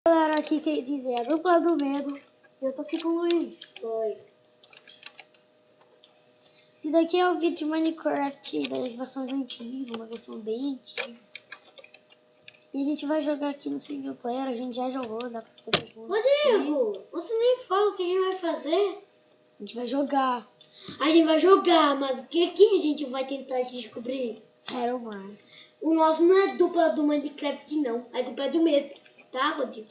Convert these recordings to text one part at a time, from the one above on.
Galera, aqui quem diz é a dupla do medo. Eu tô aqui com o Luiz. Oi. Esse daqui é um vídeo de Minecraft das versões antigas, uma versão bem antiga. E a gente vai jogar aqui no single player, a gente já jogou, dá pra poder juntos. Rodrigo, você nem fala o que a gente vai fazer. A gente vai jogar A gente vai jogar, mas o que a gente vai tentar descobrir? Herobrine. O nosso não é dupla do Minecraft, não. É dupla do medo, tá, Rodrigo?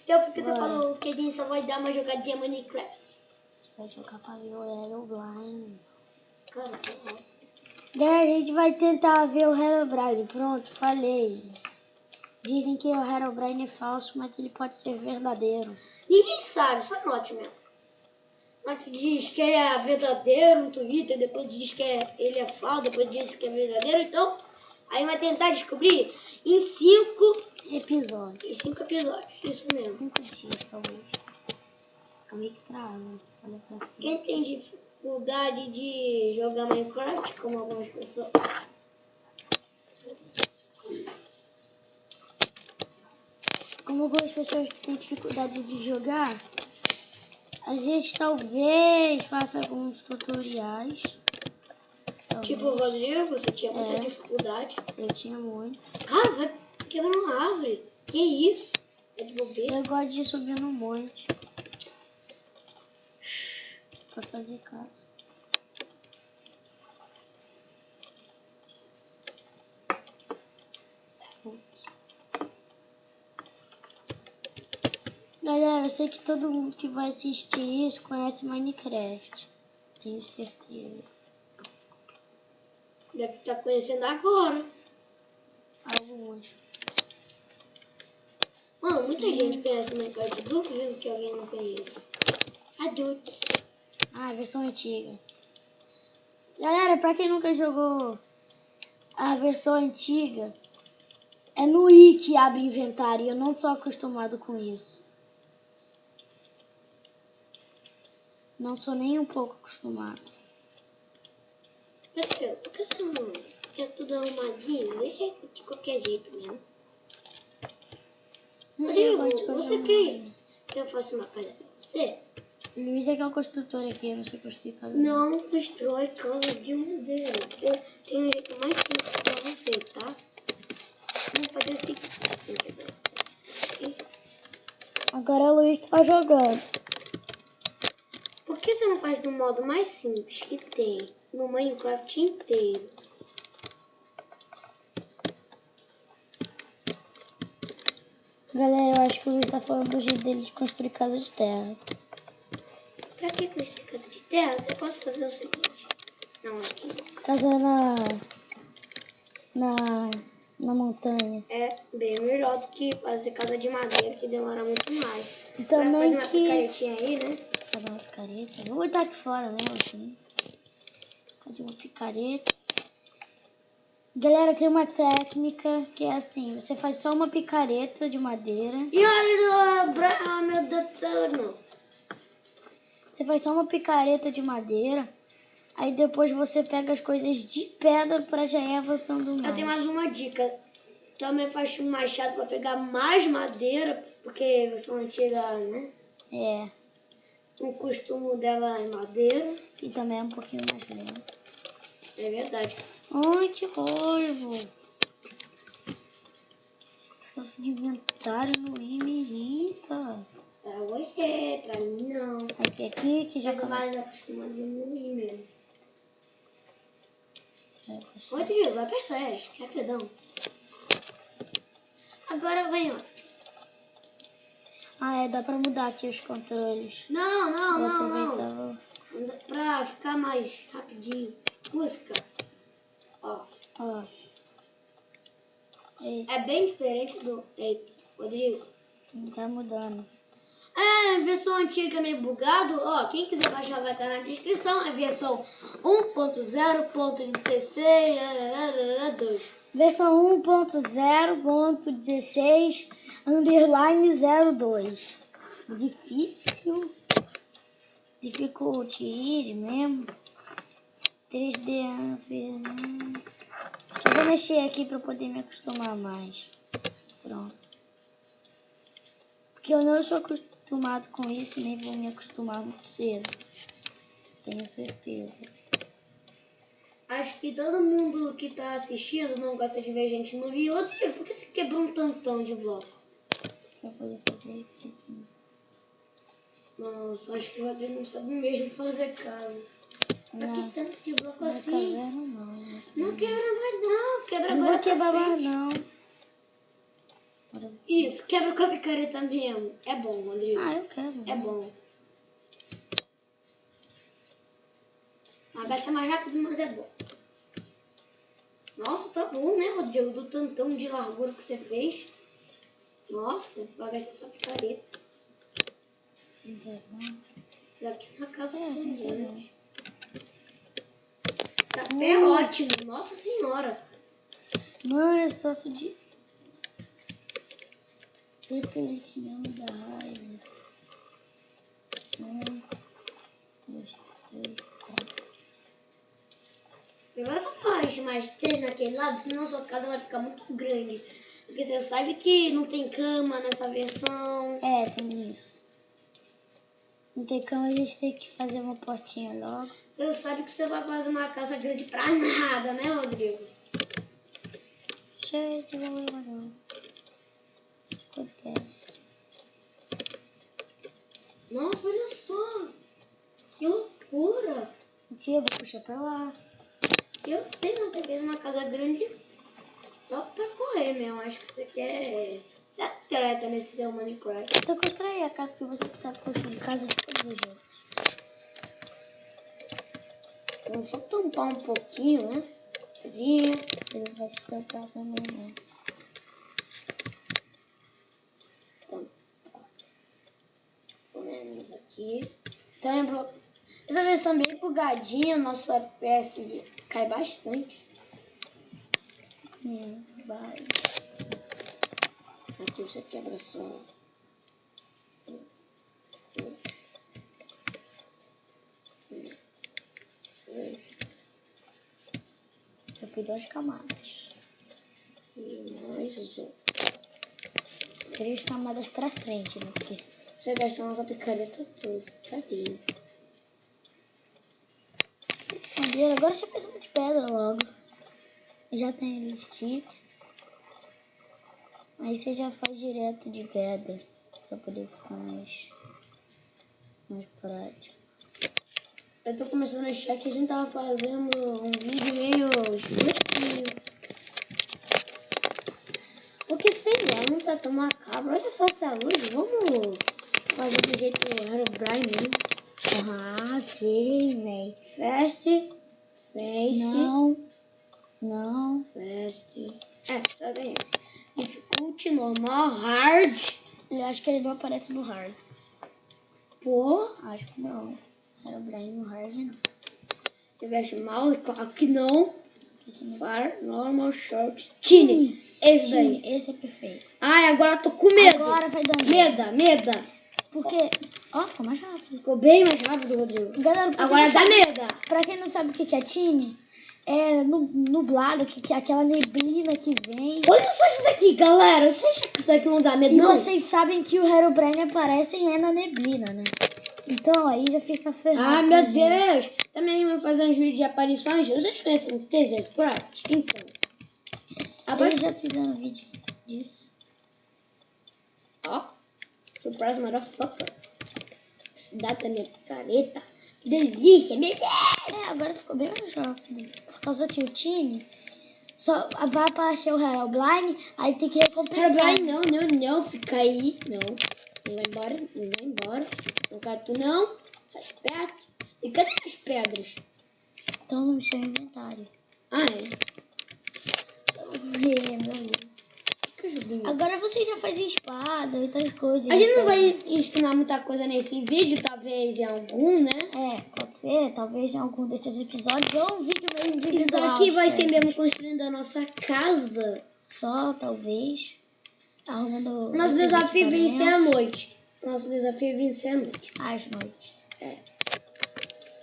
Então, por que você falou que a gente só vai dar uma jogadinha Minecraft? A gente vai jogar pra ver o Herobrine. Cara, Galera, a gente vai tentar ver o Herobrine. Pronto, falei. Dizem que o Herobrine é falso, mas ele pode ser verdadeiro. ninguém sabe, só note mesmo. Note diz que ele é verdadeiro no Twitter, depois diz que ele é falso, depois diz que é verdadeiro. Então, aí vai tentar descobrir em 5 Episódio. episódios. Isso mesmo. 5 dias, talvez. Fica meio que trava. Olha pra cima. Quem tem dificuldade de jogar Minecraft, como algumas pessoas. Como algumas pessoas que têm dificuldade de jogar, a gente talvez faça alguns tutoriais. Talvez. Tipo o Rodrigo, você tinha muita dificuldade. Eu tinha muito. Cara, vai quebrar uma árvore. Que isso? É de bobeira. Eu gosto de subir no monte. Pra fazer casa. Putz. Galera, eu sei que todo mundo que vai assistir isso conhece Minecraft. Tenho certeza. Deve estar conhecendo agora. Alguns. Mano, muita gente conhece Minecraft. Duvido que alguém não conheça. Adultos. Ah, versão antiga. Galera, pra quem nunca jogou a versão antiga, é no I que abre inventário. Eu não sou acostumado com isso. Não sou nem um pouco acostumado. Mas, por que você não quer tudo arrumadinho? Deixa de qualquer jeito mesmo. Rodrigo, você quer que eu faça uma casa pra você? Luiz é que é o construtor aqui, eu não sei construir casa. Não constrói casa de madeira. Eu tenho um jeito mais simples pra você, tá? Vamos fazer o seguinte. Agora é o Luiz que tá jogando. Por que você não faz no modo mais simples que tem no Minecraft inteiro? Galera, eu acho que o Luiz tá falando do jeito dele de construir casa de terra. Pra que construir casa de terra? Você pode fazer o seguinte. Não, aqui. Casa na montanha. É bem melhor do que fazer casa de madeira, que demora muito mais. E também Vai fazer uma picaretinha aí, né? Fazer uma picareta. Vou botar aqui fora, né? Assim. Fazer uma picareta. Galera, tem uma técnica que é assim. Você faz só uma picareta de madeira. E olha, ah, meu Deus do céu, não. Você faz só uma picareta de madeira. Aí depois você pega as coisas de pedra pra já ir avançando mais. Eu tenho mais uma dica. Também faz um machado pra pegar mais madeira, porque versão antiga, né? É. O costume dela é madeira. E também é um pouquinho mais lento. É verdade. Ai, que raiva. Só de inventário no I me irrita. Pra você, pra mim não. Aqui que já Mas começa. mais acostumado no I mesmo. É, Rodrigo, vai pra Slash, que rapidão. Agora vem, ó. Ah, dá pra mudar aqui os controles. Não. Pra ficar mais rapidinho. Música. Ó. Off. Eita, É bem diferente do... Eita, Rodrigo. não tá mudando. É, versão antiga meio bugado. Ó, quem quiser baixar vai estar na descrição. É versão 1.0.16. Versão 1.0.16/02. Difícil. Difficulty easy mesmo. 3D. Só vou mexer aqui pra poder me acostumar mais. Pronto. Porque eu não sou acostumado com isso e nem vou me acostumar muito cedo. Tenho certeza. Acho que todo mundo que tá assistindo não gosta de ver gente no vídeo. Rodrigo, por que você quebrou um tantão de bloco? Pra poder fazer aqui assim. Nossa, acho que o Rodrigo não sabe mesmo fazer casa. Pra que tanto de bloco assim? Caverna, não. Não quebra mais não. Quebra Não agora vou quebrar pra mais frente. não. Isso, quebra com a picareta mesmo. É bom, Rodrigo. Ah, eu quero. É bom. Agacha mais rápido, mas é bom. Nossa, tá bom, né, Rodrigo? Do tantão de largura que você fez. Nossa, vai gastar essa picareta. Sim, tá bom. Daqui na casa Sim, tá bom. grande. Tá até ótimo. Nossa senhora. Mano, esse troço de... Tetelete mesmo da raiva. 1, 2, 3, 4. Agora só faz mais 3 naquele lado, senão sua casa vai ficar muito grande. Porque você sabe que não tem cama nessa versão. É, tem isso. Não tem cama, a gente tem que fazer uma portinha logo. Você sabe que você vai fazer uma casa grande pra nada, né, Rodrigo? Cheio esse problema não. Acontece. Nossa, olha só. Que loucura. O que? Eu vou puxar pra lá. Eu sei que você fez uma casa grande só pra correr mesmo. Acho que você quer ser atleta nesse seu Minecraft. Então constrói a casa que você sabe construir casa de todos os jeitos. Vamos só tampar um pouquinho, né? Tadinha. Você não vai se tampar também, não. Tampar. Comemos aqui. Então, essa versão bem bugadinha, nosso FPS cai bastante. Vai. Aqui você quebra só. Eu fiz 2 camadas. E mais 3 camadas pra frente, né? Porque você gasta nossa picareta toda. Tadinho. madeira. Agora você faz uma de pedra logo. Já tem ali stick. Aí você já faz direto de pedra. Pra poder ficar mais prático. Eu tô começando a achar que a gente tava fazendo um vídeo meio estranho. Porque sei lá, não tá tão macabro. Olha só essa luz. Vamos fazer do jeito Herobrine mesmo. Ah, sim, véi. Fast. Face. Não. Fast. Tá bem. Difficulty, normal, hard. Eu acho que ele não aparece no hard. Pô. Acho que não. Era o Brian no hard, não. Tivesse mal, claro que não. Far, normal, short, Sim. tiny. Esse daí. Esse é perfeito. Ai, agora eu tô com medo. Agora vai dando Meda. Porque... Ó, ficou mais rápido. Ficou bem mais rápido, Rodrigo. Galera, Agora dá meda. Pra quem não sabe o que é tine, é nublado, que é aquela neblina que vem. Olha só isso daqui, galera. Você acha que isso daqui não dá medo, E não? vocês sabem que o Herobrine aparece na neblina, né? Então aí já fica ferrado. Ah, meu Deus. Também vou fazer uns vídeos de aparições. Vocês conhecem o Tethercraft? Então. Eles já fizeram vídeo disso. Ó. Surprise, motherfucker. Dá da minha picareta. Que delícia, meu Deus. Agora ficou bem mais rápido. Por causa que o Tiny só vai aparecer o Herobrine, aí tem que recompensar. Herobrine, não. Fica aí. Não vai embora. Não quero tu, não. Tá esperto. E cadê as pedras? Estão no seu inventário. Ah, é? Meu Deus. Agora você já faz espada e outras coisas. A gente não vai ensinar muita coisa nesse vídeo, talvez em algum, né? Pode ser, talvez em algum desses episódios ou um vídeo mesmo individual. Isso daqui vai ser mesmo construindo a nossa casa. Só, talvez. Arrumando... Nosso desafio é vencer a noite. Às noites.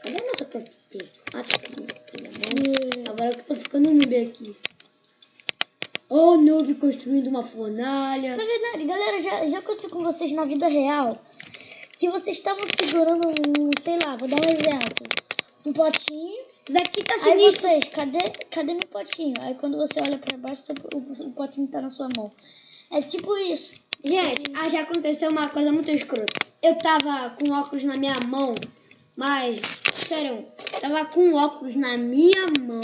Cadê a nossa profecia? Ah, tá aqui. Agora que eu tô ficando noob aqui. Ô, noob construindo uma fornalha. Na verdade, galera, já aconteceu com vocês na vida real que vocês estavam segurando sei lá, vou dar um exemplo, um potinho. Isso daqui tá Aí sinistro. vocês, cadê meu potinho? Aí quando você olha pra baixo, o potinho tá na sua mão. É tipo isso. Gente, já aconteceu uma coisa muito escrota. Eu tava com óculos na minha mão, mas, sério, tava com óculos na minha mão,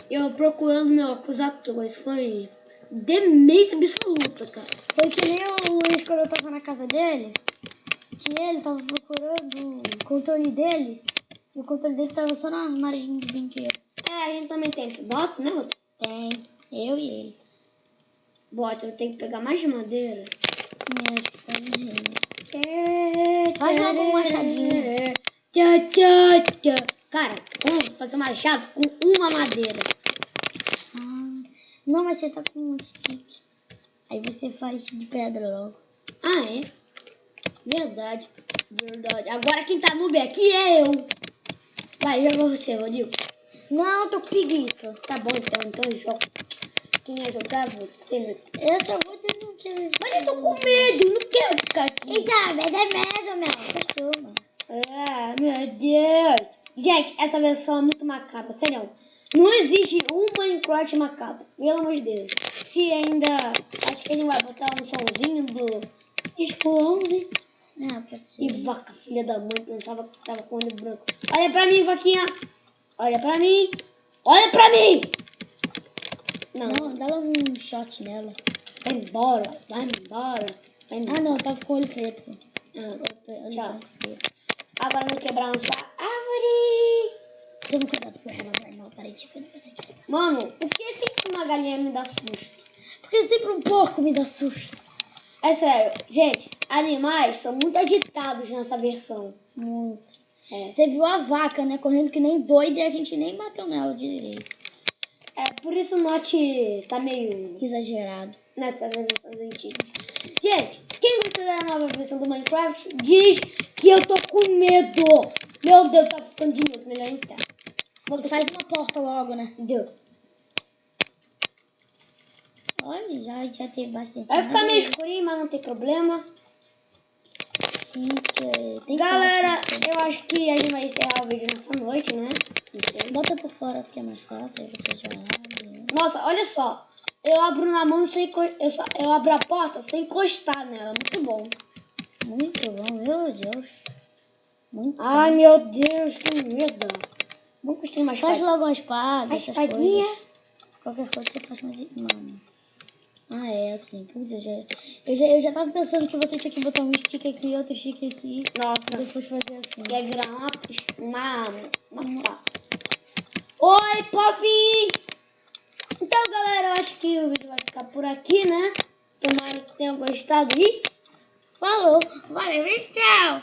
eu procurando meu óculos à toa. Isso foi demência absoluta, cara. Foi que nem o Luiz quando eu tava na casa dele, que ele tava procurando o controle dele, e o controle dele tava só no armário de brinquedo. A gente também tem esse bots, né, Rodrigo? Tem, eu e ele. Bota, eu tenho que pegar mais madeira. Acho que tá no Faz logo um machadinho. Cara, como fazer um machado com uma madeira? Não, mas você tá com um stick. Aí você faz de pedra logo. É? Verdade. Agora quem tá noob aqui é eu. Vai, joga você, Rodrigo. Não, tô com preguiça. Tá bom, então eu jogo. Quem ia jogar você, meu Deus. Eu só vou ter no que. Mas eu tô com medo, não quero ficar aqui. Então, mas é medo, meu. Costuma. Meu Deus. Gente, essa versão é muito macabra, sério. Não existe um Minecraft macabro, pelo amor de Deus. Se ainda, acho que ele vai botar um somzinho do Disco 11. Pra E vaca, filha da mãe, pensava que tava com olho branco. Olha pra mim, vaquinha. Olha pra mim. Olha pra mim. Não, dá logo um shot nela. Vai embora, vai embora. Não, tava com o olho preto. Tchau. Agora eu vou quebrar nossa árvore. Toma cuidado com ela, vai mal, parei de ver você. Mano, por que sempre uma galinha me dá susto? Porque sempre um porco me dá susto. É sério, gente, animais são muito agitados nessa versão. Muito. Você viu a vaca, né, correndo que nem doida e a gente nem bateu nela direito. Por isso o Note tá meio exagerado nessa versão antiga. Gente, quem gostou da nova versão do Minecraft, diz que eu tô com medo. Meu Deus, tá ficando de medo, melhor entrar. Faz uma porta logo, né? Deu. Olha, já tem bastante. Vai ficar meio escurinho, mas não tem problema. Sim, tem galera, eu acho que a gente vai encerrar o vídeo nessa noite, né? Bota por fora porque é mais fácil, aí você já abre. Né? Nossa, olha só. Eu abro na mão sem eu abro a porta sem encostar nela. Muito bom. Muito bom, meu Deus. Muito Ai, bom. meu Deus, que medo. Vamos construir mais Faz logo uma espada, essas coisas. Qualquer coisa você faz mais... Mano. Assim. Putz, eu já tava pensando que você tinha que botar um stick aqui e outro stick aqui. Nossa. E depois fazer assim. Ia virar uma Oi, Puffy! Então, galera, eu acho que o vídeo vai ficar por aqui, né? Tomara que tenham gostado e... Falou! Valeu e tchau!